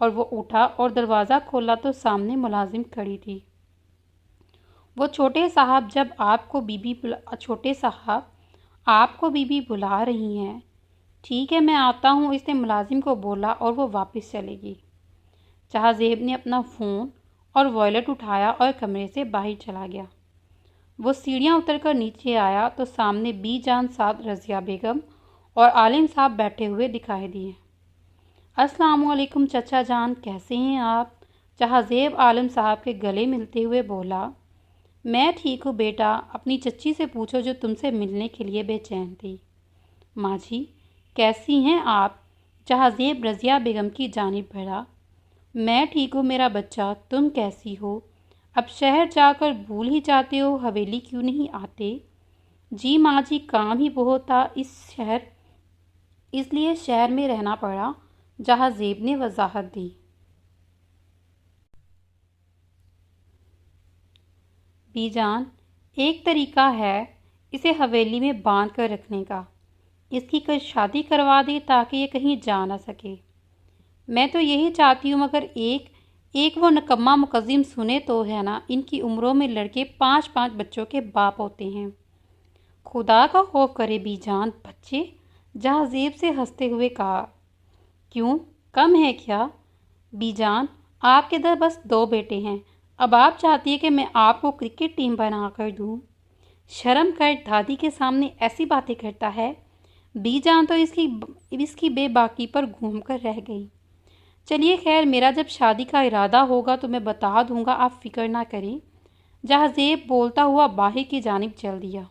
اور وہ اٹھا اور دروازہ کھولا تو سامنے ملازم کھڑی تھی۔ وہ چھوٹے صاحب آپ کو بی بی بلا رہی ہیں۔ ٹھیک ہے میں آتا ہوں، اس نے ملازم کو بولا اور وہ واپس چلے گی۔ جہازیب نے اپنا فون اور والیٹ اٹھایا اور کمرے سے باہر چلا گیا۔ وہ سیڑھیاں اتر کر نیچے آیا تو سامنے بی جان ساتھ رضیہ بیگم اور عالم صاحب بیٹھے ہوئے دکھائی دیے۔ السلام علیکم چچا جان، کیسے ہیں آپ؟ جہازیب عالم صاحب کے گلے ملتے ہوئے بولا۔ میں ٹھیک ہوں بیٹا، اپنی چچی سے پوچھو جو تم سے ملنے کے لیے بے چین تھی۔ ماں جی کیسی ہیں آپ؟ جہازیب رضیہ بیگم کی جانب بڑھا۔ میں ٹھیک ہوں میرا بچہ، تم کیسی ہو؟ اب شہر جا کر بھول ہی جاتے ہو، حویلی کیوں نہیں آتے؟ جی ماں جی کام ہی بہت تھا، اس لیے شہر میں رہنا پڑا، جہازیب نے وضاحت دی۔ بی جان ایک طریقہ ہے اسے حویلی میں باندھ کر رکھنے کا، اس کی کل شادی کروا دے تاکہ یہ کہیں جا نہ سکے۔ میں تو یہی چاہتی ہوں، مگر ایک وہ نکما مقزم سنے تو ہے نا، ان کی عمروں میں لڑکے 5 بچوں کے باپ ہوتے ہیں۔ خدا کا خوف کرے بی جان، بچے؟ جہازیب سے ہنستے ہوئے کہا۔ کیوں کم ہے کیا؟ بی جان آپ کے در بس 2 بیٹے ہیں، اب آپ چاہتی ہے کہ میں آپ کو کرکٹ ٹیم بنا کر دوں؟ شرم کر، دادی کے سامنے ایسی باتیں کرتا ہے۔ بی جان تو اس کی بے باکی پر گھوم کر رہ گئی۔ چلیے خیر، میرا جب شادی کا ارادہ ہوگا تو میں بتا دوں گا، آپ فکر نہ کریں، جہازیب بولتا ہوا باہر کی جانب چل دیا۔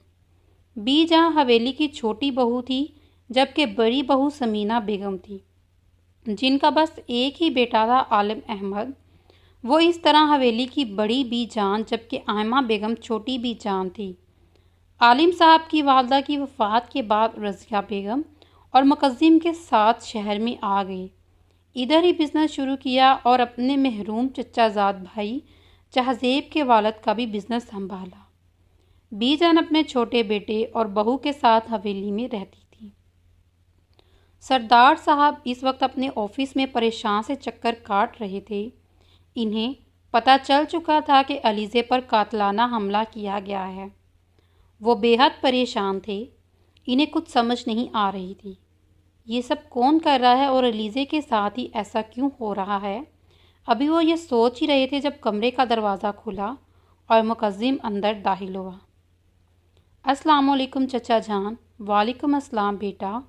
بی جان حویلی کی چھوٹی بہو تھی، جبکہ بڑی بہو سمینہ بیگم تھی، جن کا بس ایک ہی بیٹا تھا عالم احمد۔ وہ اس طرح حویلی کی بڑی بی جان، جبکہ آئمہ بیگم چھوٹی بی جان تھی۔ عالم صاحب کی والدہ کی وفات کے بعد رضیہ بیگم اور مقزم کے ساتھ شہر میں آ گئی، ادھر ہی بزنس شروع کیا اور اپنے محروم چچا زاد بھائی جہازیب کے والد کا بھی بزنس سنبھالا۔ بی جان اپنے چھوٹے بیٹے اور بہو کے ساتھ حویلی میں رہتی تھی۔ سردار صاحب اس وقت اپنے آفس میں پریشان سے چکر کاٹ رہے تھے۔ انہیں پتہ چل چکا تھا کہ علیزے پر قاتلانہ حملہ کیا گیا ہے۔ وہ بے حد پریشان تھے، انہیں کچھ سمجھ نہیں آ رہی تھی، یہ سب کون کر رہا ہے اور علیزے کے ساتھ ہی ایسا کیوں ہو رہا ہے؟ ابھی وہ یہ سوچ ہی رہے تھے جب کمرے کا دروازہ کھلا اور مقزم اندر داخل ہوا۔ السلام علیکم چچا جان۔ وعلیکم السلام بیٹا،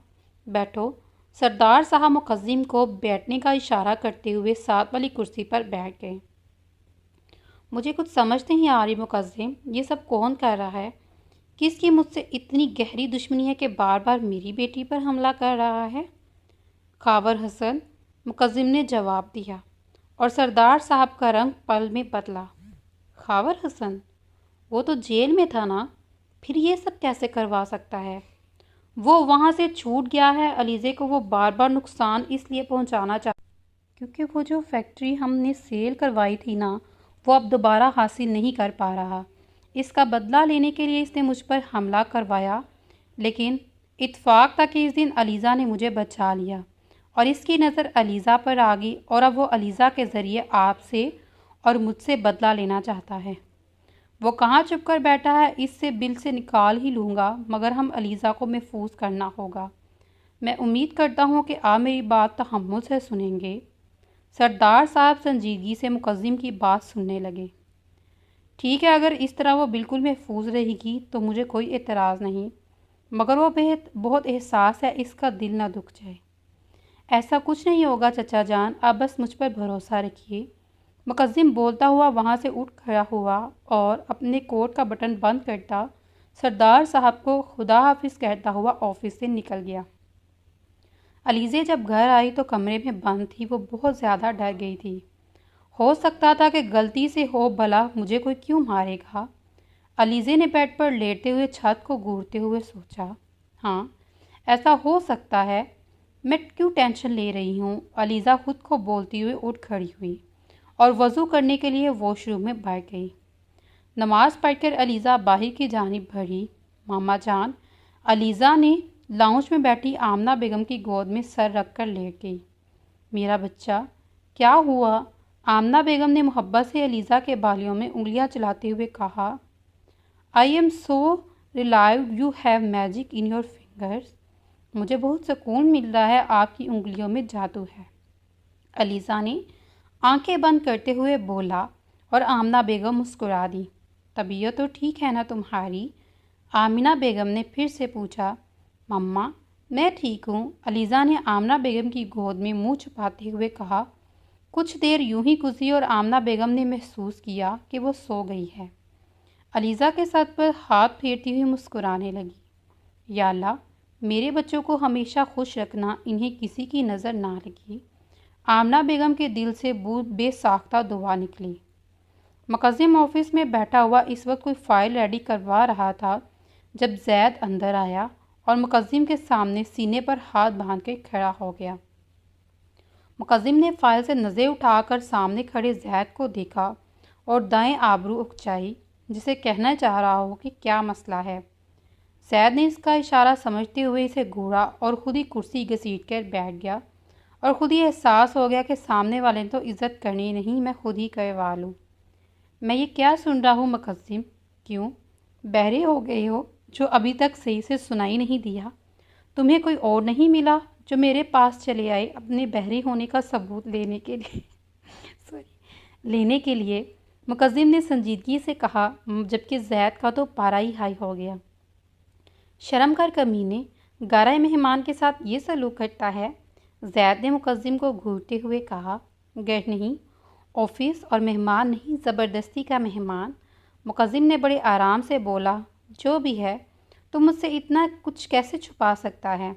بیٹھو۔ سردار صاحب مقزم کو بیٹھنے کا اشارہ کرتے ہوئے ساتھ والی کرسی پر بیٹھ گئے۔ مجھے کچھ سمجھ نہیں آ رہی مقزم، یہ سب کون کر رہا ہے؟ کس کی مجھ سے اتنی گہری دشمنی ہے کہ بار بار میری بیٹی پر حملہ کر رہا ہے؟ خاور حسن، مقزم نے جواب دیا، اور سردار صاحب کا رنگ پل میں بدلا۔ خاور حسن؟ وہ تو جیل میں تھا نا، پھر یہ سب کیسے کروا سکتا ہے؟ وہ وہاں سے چھوٹ گیا ہے، علیزے کو وہ بار بار نقصان اس لیے پہنچانا چاہتا کیونکہ وہ جو فیکٹری ہم نے سیل کروائی تھی نا، وہ اب دوبارہ حاصل نہیں کر پا رہا۔ اس کا بدلہ لینے کے لیے اس نے مجھ پر حملہ کروایا، لیکن اتفاق تھا کہ اس دن علیزہ نے مجھے بچا لیا اور اس کی نظر علیزہ پر آ گئی، اور اب وہ علیزہ کے ذریعے آپ سے اور مجھ سے بدلہ لینا چاہتا ہے۔ وہ کہاں چھپ کر بیٹھا ہے، اس سے بل سے نکال ہی لوں گا، مگر ہم علیزہ کو محفوظ کرنا ہوگا۔ میں امید کرتا ہوں کہ آپ میری بات تحمل سے سنیں گے۔ سردار صاحب سنجیدگی سے مقزم کی بات سننے لگے۔ ٹھیک ہے، اگر اس طرح وہ بالکل محفوظ رہے گی تو مجھے کوئی اعتراض نہیں، مگر وہ بہت احساس ہے، اس کا دل نہ دکھ جائے۔ ایسا کچھ نہیں ہوگا چچا جان، آپ بس مجھ پر بھروسہ رکھیے۔ مقزم بولتا ہوا وہاں سے اٹھ کھڑا ہوا اور اپنے کوٹ کا بٹن بند کرتا سردار صاحب کو خدا حافظ کہتا ہوا آفس سے نکل گیا۔ علیزے جب گھر آئی تو کمرے میں بند تھی، وہ بہت زیادہ ڈر گئی تھی۔ ہو سکتا تھا کہ غلطی سے ہو، بھلا مجھے کوئی کیوں مارے گا؟ علیزے نے بیڈ پر لیٹتے ہوئے چھت کو گھورتے ہوئے سوچا۔ ہاں ایسا ہو سکتا ہے، میں کیوں ٹینشن لے رہی ہوں؟ علیزہ خود کو بولتی ہوئے اٹھ کھڑی ہوئی اور وضو کرنے کے لیے واش روم میں بیٹھ گئی۔ نماز پڑھ کر علیزہ باہر کی جانب بڑھی۔ ماما جان، علیزہ نے لاؤنج میں بیٹھی آمنہ بیگم کی گود میں سر رکھ کر لیٹ گئی۔ میرا بچہ کیا ہوا؟ آمنہ بیگم نے محبت سے علیزہ کے بالیوں میں انگلیاں چلاتے ہوئے کہا۔ I am so relieved you have magic in your fingers. مجھے بہت سکون مل رہا ہے، آپ کی انگلیوں میں جادو ہے، علیزہ نے آنکھیں بند کرتے ہوئے بولا اور آمنہ بیگم مسکرا دی۔ طبیعت تو ٹھیک ہے نا تمہاری؟ آمنہ بیگم نے پھر سے پوچھا۔ مما میں ٹھیک ہوں، علیزہ نے آمنہ بیگم کی گود میں منہ چھپاتے ہوئے کہا۔ کچھ دیر یوں ہی گزری اور آمنہ بیگم نے محسوس کیا کہ وہ سو گئی ہے۔ علیزہ کے سر پر ہاتھ پھیرتی ہوئی مسکرانے لگی۔ یا اللہ میرے بچوں کو ہمیشہ خوش رکھنا، انہیں کسی کی نظر نہ لگی۔ آمنہ بیگم کے دل سے بے ساختہ دعا نکلی۔ مقدم آفس میں بیٹھا ہوا اس وقت کوئی فائل ریڈی کروا رہا تھا جب زید اندر آیا اور مقدم کے سامنے سینے پر ہاتھ باندھ کے کھڑا ہو گیا۔ مقدم نے فائل سے نظریں اٹھا کر سامنے کھڑے زید کو دیکھا اور دائیں آبرو اکچائی، جسے کہنا چاہ رہا ہو کہ کیا مسئلہ ہے۔ زید نے اس کا اشارہ سمجھتے ہوئے اسے گھورا اور خود ہی کرسی گھسیٹ کر بیٹھ گیا اور خود ہی احساس ہو گیا کہ سامنے والے نے تو عزت کرنی نہیں، میں خود ہی کروا لوں۔ میں یہ کیا سن رہا ہوں مقدم؟ کیوں بہرے ہو گئے ہو جو ابھی تک صحیح سے سنائی نہیں دیا؟ تمہیں کوئی اور نہیں ملا جو میرے پاس چلے آئے اپنے بہرے ہونے کا ثبوت لینے کے لیے مقدم نے سنجیدگی سے کہا، جبکہ زید کا تو پارا ہی ہائی ہو گیا۔ شرم کر کمینے، گارہ مہمان کے ساتھ یہ سلوک کرتا ہے؟ زید نے مقدم کو گھورتے ہوئے کہا۔ گر نہیں، آفس اور مہمان نہیں، زبردستی کا مہمان۔ مقدم نے بڑے آرام سے بولا۔ جو بھی ہے، تم مجھ سے اتنا کچھ کیسے چھپا سکتا ہے؟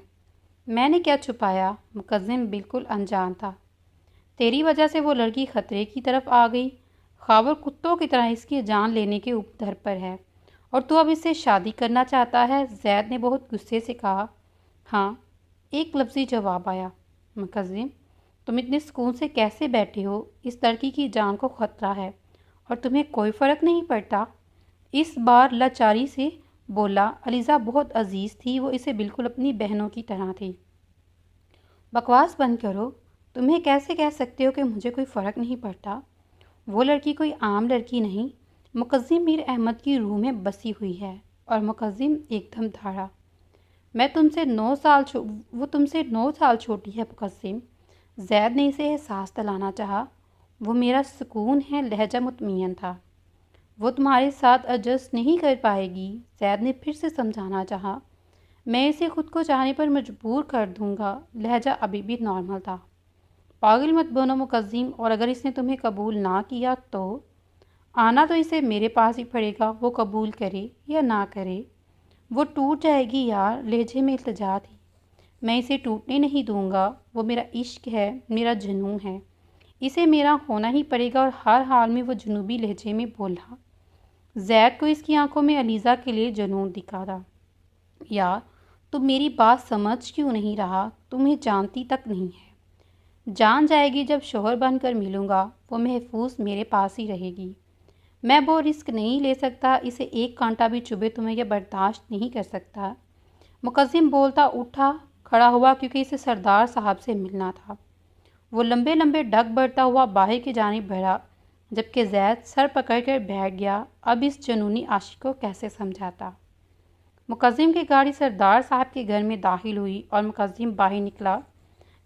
میں نے کیا چھپایا؟ مقدم بالکل انجان تھا۔ تیری وجہ سے وہ لڑکی خطرے کی طرف آ گئی، خاور کتوں کی طرح اس کی جان لینے کے در پر ہے، اور تو اب اس سے شادی کرنا چاہتا ہے؟ زید نے بہت غصے سے کہا۔ ہاں، ایک لفظی جواب آیا۔ مقدم تم اتنے سکون سے کیسے بیٹھے ہو؟ اس لڑکی کی جان کو خطرہ ہے اور تمہیں کوئی فرق نہیں پڑتا؟ اس بار لاچاری سے بولا۔ علیزہ بہت عزیز تھی، وہ اسے بالکل اپنی بہنوں کی طرح تھی۔ بکواس بند کرو، تمہیں کیسے کہہ سکتے ہو کہ مجھے کوئی فرق نہیں پڑتا؟ وہ لڑکی کوئی عام لڑکی نہیں، مقدم میر احمد کی روح میں بسی ہوئی ہے۔ اور مقدم ایک دم دھاڑا۔ وہ تم سے 9 سال چھوٹی ہے مقدم۔ زید نے اسے احساس دلانا چاہا۔ وہ میرا سکون ہے، لہجہ مطمئن تھا۔ وہ تمہارے ساتھ ایڈجسٹ نہیں کر پائے گی، زید نے پھر سے سمجھانا چاہا۔ میں اسے خود کو چاہنے پر مجبور کر دوں گا، لہجہ ابھی بھی نارمل تھا۔ پاگل مت بنو مقدم، اور اگر اس نے تمہیں قبول نہ کیا تو آنا تو اسے میرے پاس ہی پڑے گا، وہ قبول کرے یا نہ کرے۔ وہ ٹوٹ جائے گی یار، لہجے میں التجا تھی۔ میں اسے ٹوٹنے نہیں دوں گا، وہ میرا عشق ہے، میرا جنون ہے، اسے میرا ہونا ہی پڑے گا۔ اور ہر حال میں وہ جنوبی لہجے میں بولا۔ زید کو اس کی آنکھوں میں علیزہ کے لیے جنون دکھا تھا۔ یار تم میری بات سمجھ کیوں نہیں رہا؟ تمہیں جانتی تک نہیں ہے۔ جان جائے گی جب شوہر بن کر ملوں گا، وہ محفوظ میرے پاس ہی رہے گی۔ میں وہ رسک نہیں لے سکتا، اسے ایک کانٹا بھی چبھے تو میں یہ برداشت نہیں کر سکتا۔ مقدم بولتا اٹھا کھڑا ہوا کیونکہ اسے سردار صاحب سے ملنا تھا۔ وہ لمبے لمبے ڈگ بڑھتا ہوا باہر کی جانب بڑھا، جبکہ زید سر پکڑ کر بیٹھ گیا۔ اب اس جنونی عاشق کو کیسے سمجھاتا؟ مقدم کی گاڑی سردار صاحب کے گھر میں داخل ہوئی اور مقدم باہر نکلا۔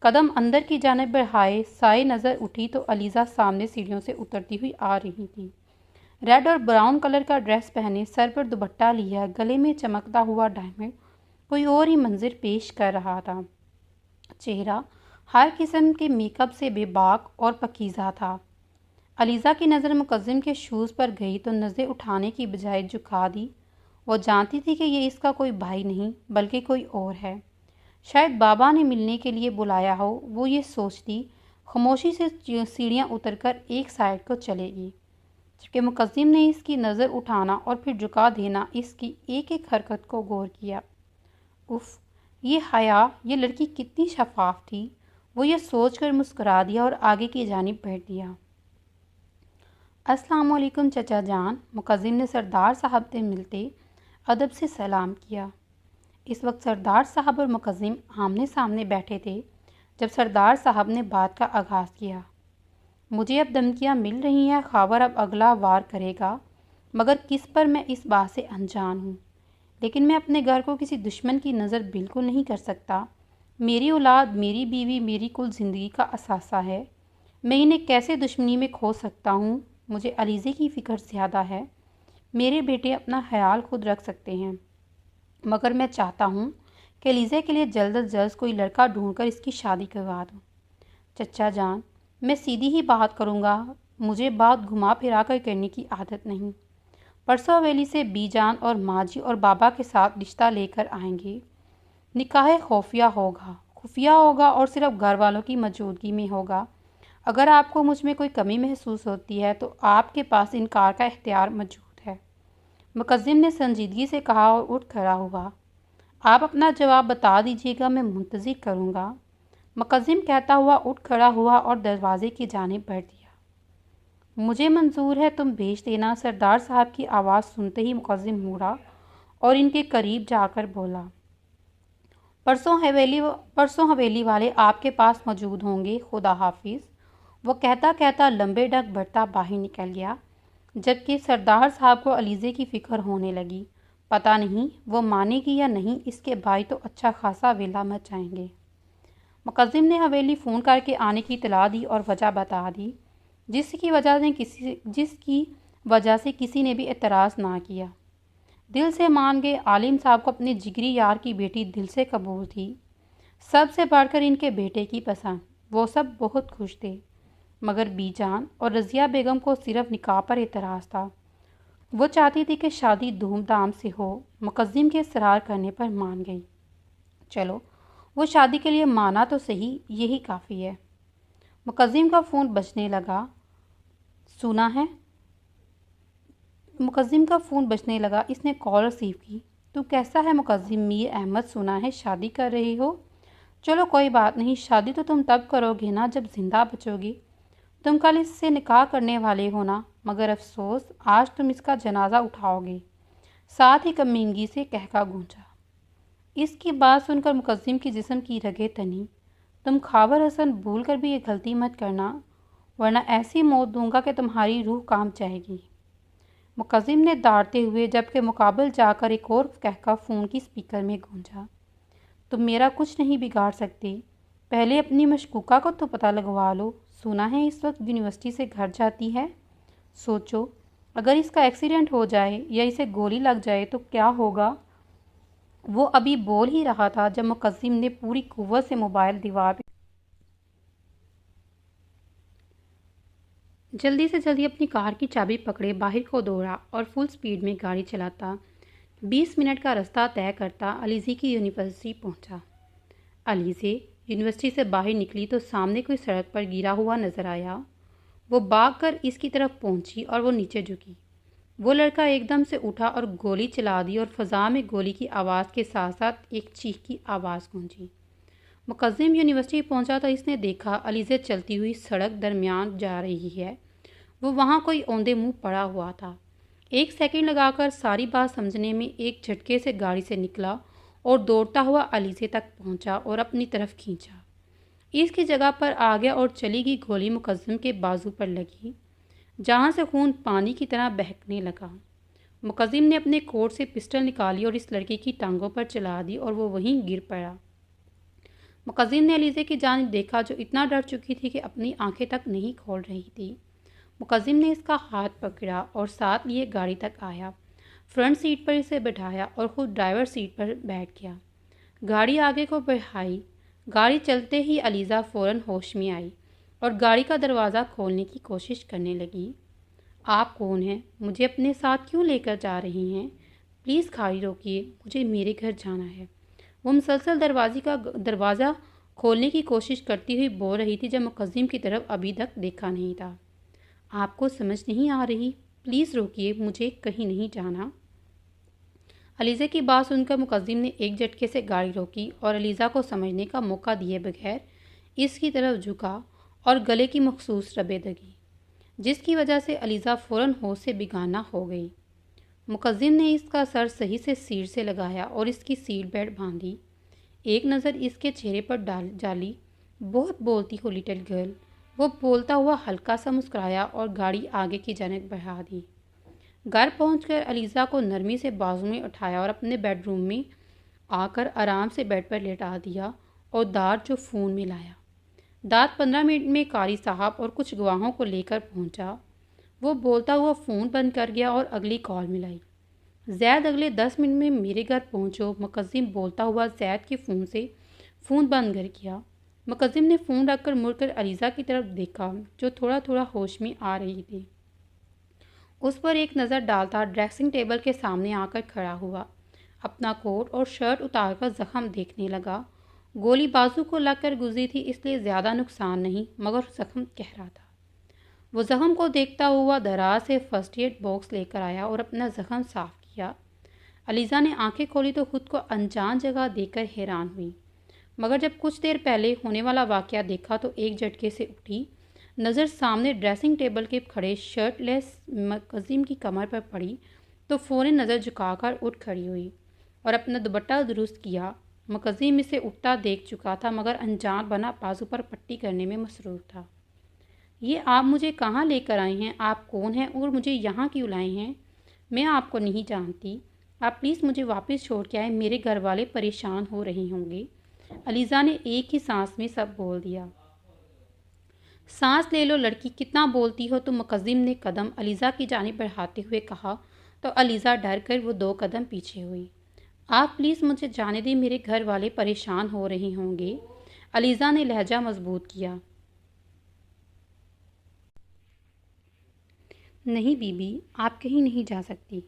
قدم اندر کی جانب بڑھائے، سائے نظر اٹھی تو علیزہ سامنے سیڑھیوں سے اترتی ہوئی آ رہی تھی۔ ریڈ اور براؤن کلر کا ڈریس پہنے، سر پر دوپٹہ لیا، گلے میں چمکتا ہوا ڈائمنڈ کوئی اور ہی منظر پیش کر رہا تھا۔ چہرہ ہر قسم کے میک اپ سے بے باک اور پاکیزہ تھا۔ علیزہ کی نظر مقدم کے شوز پر گئی تو نظریں اٹھانے کی بجائے جھکا دی۔ وہ جانتی تھی کہ یہ اس کا کوئی بھائی نہیں بلکہ کوئی اور ہے، شاید بابا نے ملنے کے لیے بلایا ہو۔ وہ یہ سوچتی خاموشی سے سیڑھیاں اتر کر ایک سائڈ کو چلے گی، جبکہ مقدم نے اس کی نظر اٹھانا اور پھر جھکا دینا، اس کی ایک ایک حرکت کو غور کیا۔ اف، یہ حیا، یہ لڑکی کتنی شفاف تھی۔ وہ یہ سوچ کر مسکرا دیا اور آگے کی جانب بڑھ دیا۔ السلام علیکم چچا جان، مقدم نے سردار صاحب سے ملتے ادب سے سلام کیا۔ اس وقت سردار صاحب اور مقدم آمنے سامنے بیٹھے تھے۔ جب سردار صاحب نے بات کا آغاز کیا، مجھے اب دھمکیاں مل رہی ہیں، خاور اب اگلا وار کرے گا، مگر کس پر میں اس بات سے انجان ہوں۔ لیکن میں اپنے گھر کو کسی دشمن کی نظر بالکل نہیں کر سکتا۔ میری اولاد، میری بیوی، میری کل زندگی کا اثاثہ ہے۔ میں انہیں کیسے دشمنی میں کھو سکتا ہوں؟ مجھے علیزے کی فکر زیادہ ہے۔ میرے بیٹے اپنا خیال خود رکھ سکتے ہیں، مگر میں چاہتا ہوں کہ علیزے کے لیے جلد از جلد کوئی لڑکا ڈھونڈ کر اس کی شادی کروا دوں۔ چچا جان، میں سیدھی ہی بات کروں گا، مجھے بات گھما پھرا کر کرنے کی عادت نہیں۔ پرسوں حویلی سے بی جان اور ماں جی اور بابا کے ساتھ رشتہ لے کر آئیں گے۔ نکاح خفیہ ہوگا اور صرف گھر والوں کی موجودگی میں ہوگا۔ اگر آپ کو مجھ میں کوئی کمی محسوس ہوتی ہے تو آپ کے پاس انکار کا اختیار موجود ہے۔ مقدم نے سنجیدگی سے کہا اور اٹھ کھڑا ہوا۔ آپ اپنا جواب بتا دیجیے گا، میں منتظر کروں گا۔ مقدم کہتا ہوا اٹھ کھڑا ہوا اور دروازے کی جانب بڑھ دیا۔ مجھے منظور ہے، تم بھیج دینا۔ سردار صاحب کی آواز سنتے ہی مقدم مڑا اور ان کے قریب جا کر بولا، پرسوں حویلی والے آپ کے پاس موجود ہوں گے، خدا حافظ۔ وہ کہتا لمبے ڈگ بڑھتا باہر نکل گیا، جبکہ سردار صاحب کو علیزے کی فکر ہونے لگی۔ پتہ نہیں وہ مانے گی یا نہیں، اس کے بھائی تو اچھا خاصا ویلا مچائیں گے۔ مقدم نے حویلی فون کر کے آنے کی اطلاع دی اور وجہ بتا دی، جس کی وجہ سے کسی نے بھی اعتراض نہ کیا۔ دل سے مان گئے۔ عالم صاحب کو اپنے جگری یار کی بیٹی دل سے قبول تھی، سب سے بڑھ کر ان کے بیٹے کی پسند۔ وہ سب بہت خوش تھے، مگر بی جان اور رضیہ بیگم کو صرف نکاح پر اعتراض تھا۔ وہ چاہتی تھی کہ شادی دھوم دھام سے ہو۔ مقدم کے اصرار کرنے پر مان گئی۔ چلو، وہ شادی کے لیے مانا تو صحیح، یہی کافی ہے۔ مقدم کا فون بجنے لگا۔ سنا ہے؟ مقدم کا فون بجنے لگا۔ اس نے کال ریسیو کی۔ تو کیسا ہے مقدم؟ میر احمد، سنا ہے شادی کر رہی ہو؟ چلو کوئی بات نہیں، شادی تو تم تب کرو گے نا جب زندہ بچو گی۔ تم کل اس سے نکاح کرنے والے ہو نا، مگر افسوس آج تم اس کا جنازہ اٹھاؤ گے۔ ساتھ ہی کمینگی سے کہکا گونجا۔ اس کی بات سن کر مقدم کی جسم کی رگیں تنی۔ تم خاور حسن بھول کر بھی یہ غلطی مت کرنا، ورنہ ایسی موت دوں گا کہ تمہاری روح کانپ جائے گی۔ مقدم نے ڈانٹتے ہوئے، جبکہ مقابل جا کر ایک اور کہکا فون کی اسپیکر میں گونجا۔ تم میرا کچھ نہیں بگاڑ سکتے، پہلے اپنی مشکوکہ کو تو پتہ لگوا لو۔ سنا ہے اس وقت یونیورسٹی سے گھر جاتی ہے۔ سوچو، اگر اس کا ایکسیڈنٹ ہو جائے یا اسے گولی لگ جائے تو کیا ہوگا؟ وہ ابھی بول ہی رہا تھا جب مقدم نے پوری قوت سے موبائل دیوار پہ جلدی سے جلدی اپنی کار کی چابی پکڑے باہر کو دوڑا اور فل سپیڈ میں گاڑی چلاتا 20 منٹ کا رستہ طے کرتا علیزے کی یونیورسٹی پہنچا۔ علیزے یونیورسٹی سے باہر نکلی تو سامنے کوئی سڑک پر گرا ہوا نظر آیا۔ وہ بھاگ کر اس کی طرف پہنچی اور وہ نیچے جھکی۔ وہ لڑکا ایک دم سے اٹھا اور گولی چلا دی اور فضا میں گولی کی آواز کے ساتھ ساتھ ایک چیخ کی آواز گونجی۔ مقدم یونیورسٹی پہنچا تو اس نے دیکھا علیزے چلتی ہوئی سڑک درمیان جا رہی ہے۔ وہ وہاں کوئی اوندے منہ پڑا ہوا تھا۔ ایک سیکنڈ لگا کر ساری بات سمجھنے میں ایک جھٹکے سے گاڑی سے نکلا اور دوڑتا ہوا علیزے تک پہنچا اور اپنی طرف کھینچا۔ اس کی جگہ پر آ گیا اور چلی گئی گولی مقدم کے بازو پر لگی، جہاں سے خون پانی کی طرح بہنے لگا۔ مقدم نے اپنے کوٹ سے پسٹل نکالی اور اس لڑکی کی ٹانگوں پر چلا دی اور وہ وہیں گر پڑا۔ مقدم نے علیزے کی جانب دیکھا جو اتنا ڈر چکی تھی کہ اپنی آنکھیں تک نہیں کھول رہی تھی۔ مقدم نے اس کا ہاتھ پکڑا اور ساتھ لیے گاڑی تک آیا، فرنٹ سیٹ پر اسے بٹھایا اور خود ڈرائیور سیٹ پر بیٹھ گیا۔ گاڑی آگے کو بڑھائی۔ گاڑی چلتے ہی علیزہ فوراً ہوش میں آئی اور گاڑی کا دروازہ کھولنے کی کوشش کرنے لگی۔ آپ کون ہیں؟ مجھے اپنے ساتھ کیوں لے کر جا رہی ہیں؟ پلیز گاڑی روکیے، مجھے میرے گھر جانا ہے۔ وہ مسلسل دروازہ کھولنے کی کوشش کرتی ہوئی بول رہی تھی جب مقدم کی طرف ابھی تک دیکھا نہیں تھا۔ آپ کو سمجھ نہیں آ رہی؟ پلیز روکیے، مجھے کہیں نہیں جانا۔ علیزہ کی بات سن کر مقدم نے ایک جھٹکے سے گاڑی روکی اور علیزہ کو سمجھنے کا موقع دیے بغیر اس کی طرف جھکا اور گلے کی مخصوص ربے دگی، جس کی وجہ سے علیزہ فوراً ہوش سے بیگانہ ہو گئی۔ مقدم نے اس کا سر صحیح سے سیٹ سے لگایا اور اس کی سیٹ بیلٹ باندھی۔ ایک نظر اس کے چہرے پر ڈالی۔ بہت بولتی ہو لٹل گرل، وہ بولتا ہوا ہلکا سا مسکرایا اور گاڑی آگے کی جانب بڑھا دی۔ گھر پہنچ کر علیزہ کو نرمی سے بازو میں اٹھایا اور اپنے بیڈ روم میں آ کر آرام سے بیڈ پر لیٹا دیا اور دار جو فون میں لایا۔ داد 15 منٹ میں قاری صاحب اور کچھ گواہوں کو لے کر پہنچا۔ وہ بولتا ہوا فون بند کر گیا اور اگلی کال ملائی۔ زید اگلے 10 منٹ میں میرے گھر پہنچو، مقدم بولتا ہوا زید کے فون سے فون بند کر گیا۔ مقدم نے فون رکھ کر مڑ کر علیزہ کی طرف دیکھا جو تھوڑا تھوڑا ہوش میں آ رہی تھی۔ اس پر ایک نظر ڈالتا ڈریسنگ ٹیبل کے سامنے آ کر کھڑا ہوا، اپنا کوٹ اور شرٹ اتار کر زخم دیکھنے لگا۔ گولی بازو کو لگ کر گزری تھی، اس لیے زیادہ نقصان نہیں، مگر زخم گہرا تھا۔ وہ زخم کو دیکھتا ہوا دراز سے فرسٹ ایڈ باکس لے کر آیا اور اپنا زخم صاف کیا۔ علیزہ نے آنکھیں کھولی تو خود کو انجان جگہ دیکھ کر حیران ہوئی، مگر جب کچھ دیر پہلے ہونے والا واقعہ دیکھا تو ایک جھٹکے سے اٹھی۔ نظر سامنے ڈریسنگ ٹیبل کے کھڑے شرٹ لیس مقدم کی کمر پر پڑی تو فوراً نظر جھکا کر اٹھ کھڑی ہوئی اور اپنا دوپٹہ درست کیا۔ مقدم اسے اٹھتا دیکھ چکا تھا مگر انجان بنا بازو پر پٹی کرنے میں مصروف تھا۔ یہ آپ مجھے کہاں لے کر آئے ہیں؟ آپ کون ہیں اور مجھے یہاں کیوں لائے ہیں؟ میں آپ کو نہیں جانتی، آپ پلیز مجھے واپس چھوڑ کے آئے، میرے گھر والے پریشان ہو رہے ہوں گے۔ علیزہ نے ایک ہی سانس میں سب بول دیا۔ سانس لے لو لڑکی، کتنا بولتی ہو تم، مقدم نے قدم علیزہ کی جانب بڑھاتے ہوئے کہا تو علیزہ ڈر کر وہ 2 قدم پیچھے ہوئی۔ آپ پلیز مجھے جانے دیں، میرے گھر والے پریشان ہو رہے ہوں گے، علیزہ نے لہجہ مضبوط کیا۔ نہیں بی بی، آپ کہیں نہیں جا سکتی،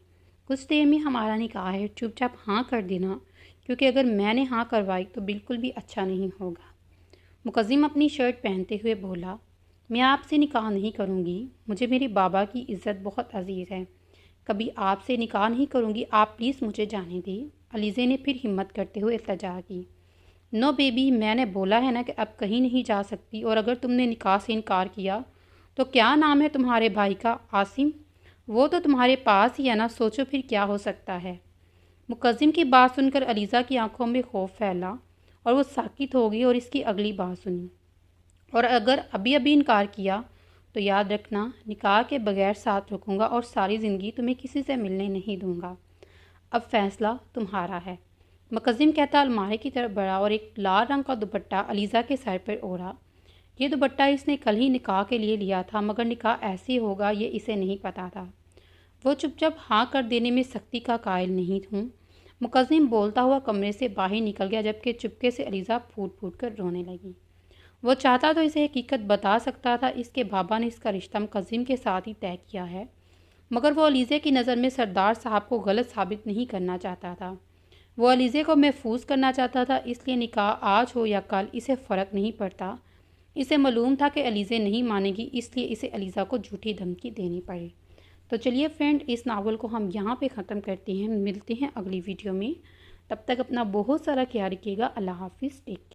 کچھ دیر میں ہمارا نکاح ہے، چپ چاپ ہاں کر دینا، کیونکہ اگر میں نے ہاں کروائی تو بالکل بھی اچھا نہیں ہوگا۔ مقدم اپنی شرٹ پہنتے ہوئے بولا، میں آپ سے نکاح نہیں کروں گی، مجھے میرے بابا کی عزت بہت عزیز ہے، کبھی آپ سے نکاح نہیں کروں گی، آپ پلیز مجھے جانے دیں۔ علیزہ نے پھر ہمت کرتے ہوئے التجا کی۔ نو بیبی، میں نے بولا ہے نا کہ اب کہیں نہیں جا سکتی، اور اگر تم نے نکاح سے انکار کیا تو کیا نام ہے تمہارے بھائی کا؟ عاصم؟ وہ تو تمہارے پاس ہی ہے نا، سوچو پھر کیا ہو سکتا ہے۔ مقدم کی بات سن کر علیزہ کی آنکھوں میں خوف پھیلا اور وہ ساکت ہو گئی اور اس کی اگلی بات سنی، اور اگر ابھی انکار کیا تو یاد رکھنا، نکاح کے بغیر ساتھ رکھوں گا اور ساری زندگی تمہیں کسی سے ملنے نہیں دوں گا، اب فیصلہ تمہارا ہے۔ مقدم کہتا المارے کی طرف بڑھا اور ایک لال رنگ کا دوپٹہ علیزہ کے سر پر اوڑھا۔ یہ دوپٹہ اس نے کل ہی نکاح کے لیے لیا تھا، مگر نکاح ایسے ہوگا یہ اسے نہیں پتا تھا۔ وہ چپ چاپ ہاں کر دینے میں سختی کا قائل نہیں ہوں، مقدم بولتا ہوا کمرے سے باہر نکل گیا، جبکہ چپکے سے علیزہ پھوٹ پھوٹ کر رونے لگی۔ وہ چاہتا تو اسے حقیقت بتا سکتا تھا، اس کے بابا نے اس کا رشتہ مقدم کے ساتھ ہی طے کیا ہے، مگر وہ علیزہ کی نظر میں سردار صاحب کو غلط ثابت نہیں کرنا چاہتا تھا۔ وہ علیزہ کو محفوظ کرنا چاہتا تھا، اس لیے نکاح آج ہو یا کل اسے فرق نہیں پڑتا۔ اسے معلوم تھا کہ علیزہ نہیں مانے گی، اس لیے اسے علیزہ کو جھوٹی دھمکی دینی پڑی۔ تو چلیے فرینڈ، اس ناول کو ہم یہاں پہ ختم کرتے ہیں، ملتے ہیں اگلی ویڈیو میں، تب تک اپنا بہت سارا خیال رکھیے گا۔ اللہ حافظ، ٹیک کیئر۔